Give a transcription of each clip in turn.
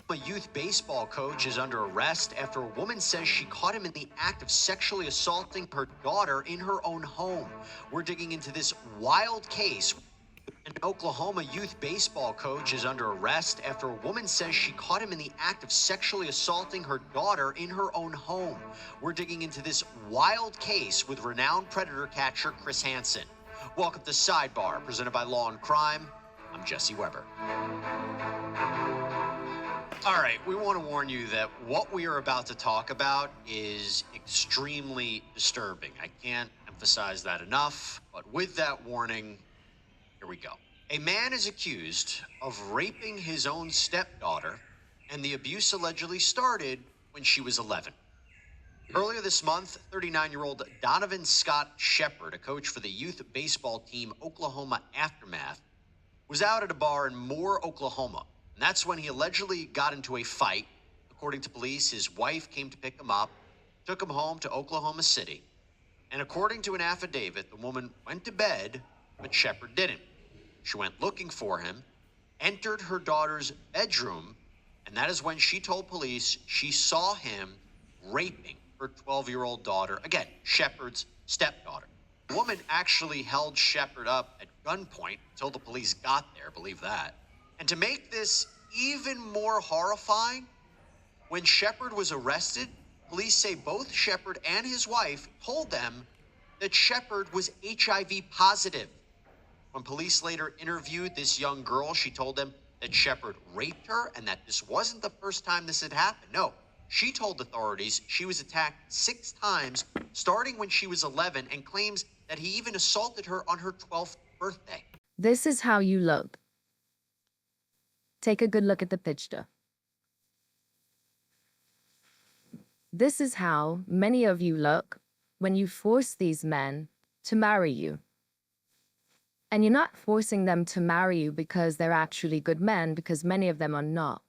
A youth baseball coach is under arrest after a woman says she caught him in the act of sexually assaulting her daughter in her own home. We're digging into this wild case. An Oklahoma youth baseball coach is under arrest after a woman says she caught him in the act of sexually assaulting her daughter in her own home. We're digging into this wild case with renowned predator catcher Chris Hansen. Welcome to Sidebar, presented by Law and Crime. I'm Jesse Weber. All right, we want to warn you that what we are about to talk about is extremely disturbing. I can't emphasize that enough, but with that warning, here we go. A man is accused of raping his own stepdaughter, and the abuse allegedly started when she was 11. Earlier this month, 39-year-old Donovan Scott Shepard, a coach for the youth baseball team Oklahoma Aftermath, was out at a bar in Moore, Oklahoma. And that's when he allegedly got into a fight. According to police, his wife came to pick him up, took him home to Oklahoma City. And according to an affidavit, the woman went to bed, but Shepard didn't. She went looking for him, entered her daughter's bedroom, and that is when she told police she saw him raping her 12-year-old daughter, again, Shepard's stepdaughter. The woman actually held Shepard up at gunpoint until the police got there, believe that. And to make this even more horrifying, when Shepard was arrested, police say both Shepard and his wife told them that Shepard was HIV positive. When police later interviewed this young girl, she told them that Shepard raped her and that this wasn't the first time this had happened. No, she told authorities she was attacked 6 times, starting when she was 11, and claims that he even assaulted her on her 12th birthday. This is how you look. Take a good look at the picture. This is how many of you look when you force these men to marry you. And you're not forcing them to marry you because they're actually good men, because many of them are not.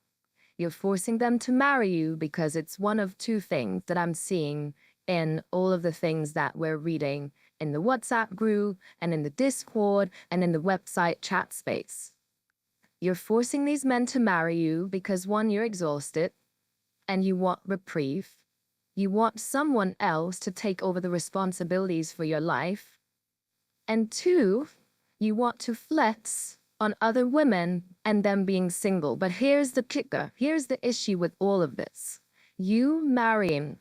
You're forcing them to marry you because it's one of 2 things that I'm seeing in all of the things that we're reading in the WhatsApp group and in the Discord and in the website chat space. You're forcing these men to marry you because 1, you're exhausted and you want reprieve. You want someone else to take over the responsibilities for your life. And 2, you want to flex on other women and them being single. But here's the kicker. Here's the issue with all of this. You marrying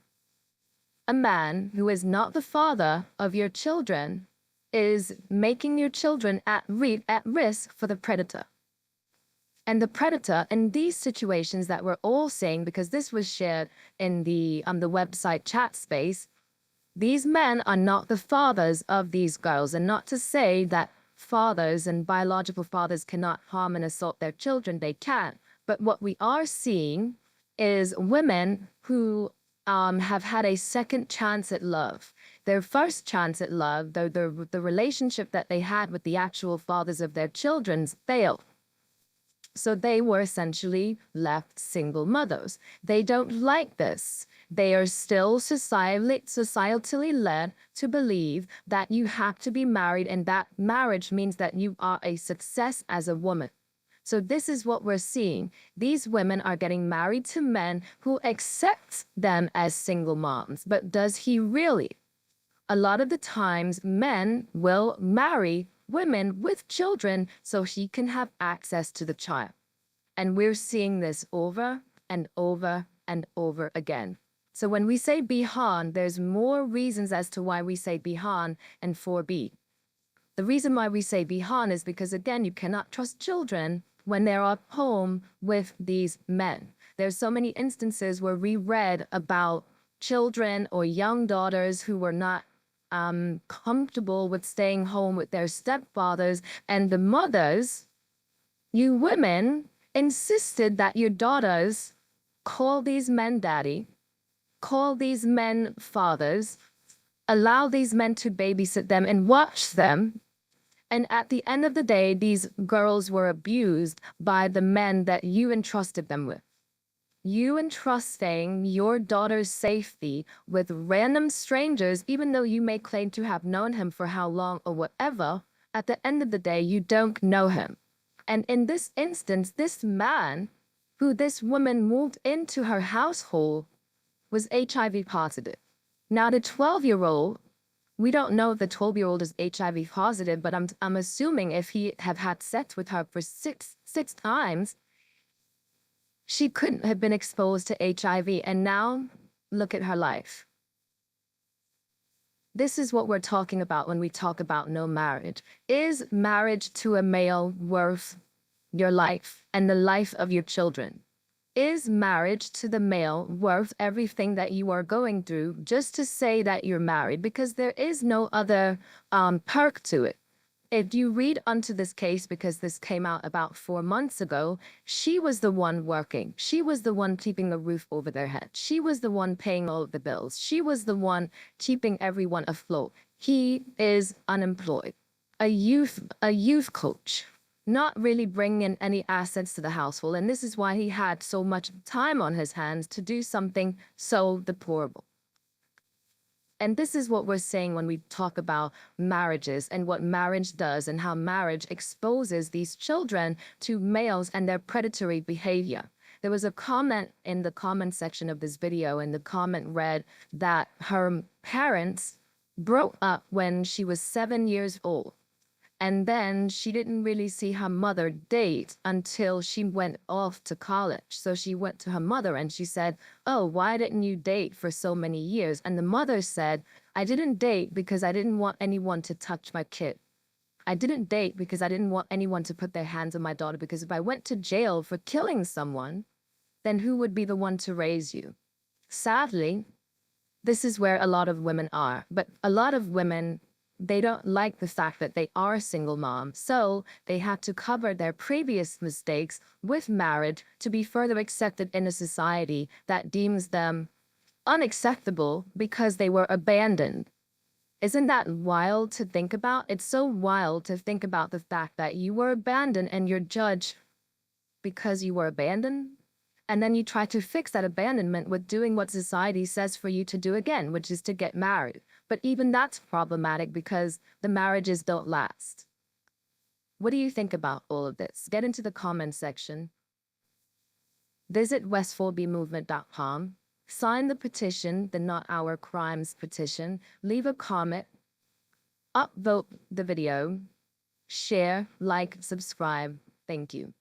a man who is not the father of your children is making your children at risk for the predator. And the predator in these situations that we're all saying, because this was shared in the website chat space, these men are not the fathers of these girls. And not to say that fathers and biological fathers cannot harm and assault their children, they can. But what we are seeing is women who have had a second chance at love. Their first chance at love, though the relationship that they had with the actual fathers of their children failed. So they were essentially left single mothers. They don't like this. They are still societally led to believe that you have to be married, and that marriage means that you are a success as a woman. So this is what we're seeing. These women are getting married to men who accept them as single moms. But does he really? A lot of the times, men will marry women with children so she can have access to the child. And we're seeing this over and over and over again. So when we say Bihon, there's more reasons as to why we say Bihon and 4B. The reason why we say Bihon is because, again, you cannot trust children when they're at home with these men. There's so many instances where we read about children or young daughters who were not comfortable with staying home with their stepfathers, and the mothers, you women, insisted that your daughters call these men daddy, call these men fathers, allow these men to babysit them and watch them. And at the end of the day, these girls were abused by the men that you entrusted them with. You entrusting your daughter's safety with random strangers, even though you may claim to have known him for how long or whatever, at the end of the day, you don't know him. And in this instance, this man who this woman moved into her household, was HIV positive. Now, the 12-year-old, we don't know if the 12-year-old is HIV positive, but I'm assuming if he have had sex with her for six times, she couldn't have been exposed to HIV. And now, look at her life. This is what we're talking about when we talk about no marriage. Is marriage to a male worth your life and the life of your children? Is marriage to the male worth everything that you are going through just to say that you're married? Because there is no other perk to it. If you read onto this case, because this came out about 4 months ago, she was the one working. She was the one keeping a roof over their head. She was the one paying all of the bills. She was the one keeping everyone afloat. He is unemployed, a youth coach, not really bringing in any assets to the household. And this is why he had so much time on his hands to do something so deplorable. And this is what we're saying when we talk about marriages and what marriage does and how marriage exposes these children to males and their predatory behavior. There was a comment in the comment section of this video, and the comment read that her parents broke up when she was 7 years old. And then she didn't really see her mother date until she went off to college. So she went to her mother and she said, "Oh, why didn't you date for so many years?" And the mother said, "I didn't date because I didn't want anyone to touch my kid. I didn't date because I didn't want anyone to put their hands on my daughter, because if I went to jail for killing someone, then who would be the one to raise you?" Sadly, this is where a lot of women are. But a lot of women, they don't like the fact that they are a single mom, so they have to cover their previous mistakes with marriage to be further accepted in a society that deems them unacceptable because they were abandoned. Isn't that wild to think about? It's so wild to think about the fact that you were abandoned and you're judged because you were abandoned. And then you try to fix that abandonment with doing what society says for you to do again, which is to get married. But even that's problematic because the marriages don't last. What do you think about all of this? Get into the comments section. Visit westphobiemovement.com. Sign the petition, the Not Our Crimes petition. Leave a comment. Upvote the video. Share, like, subscribe. Thank you.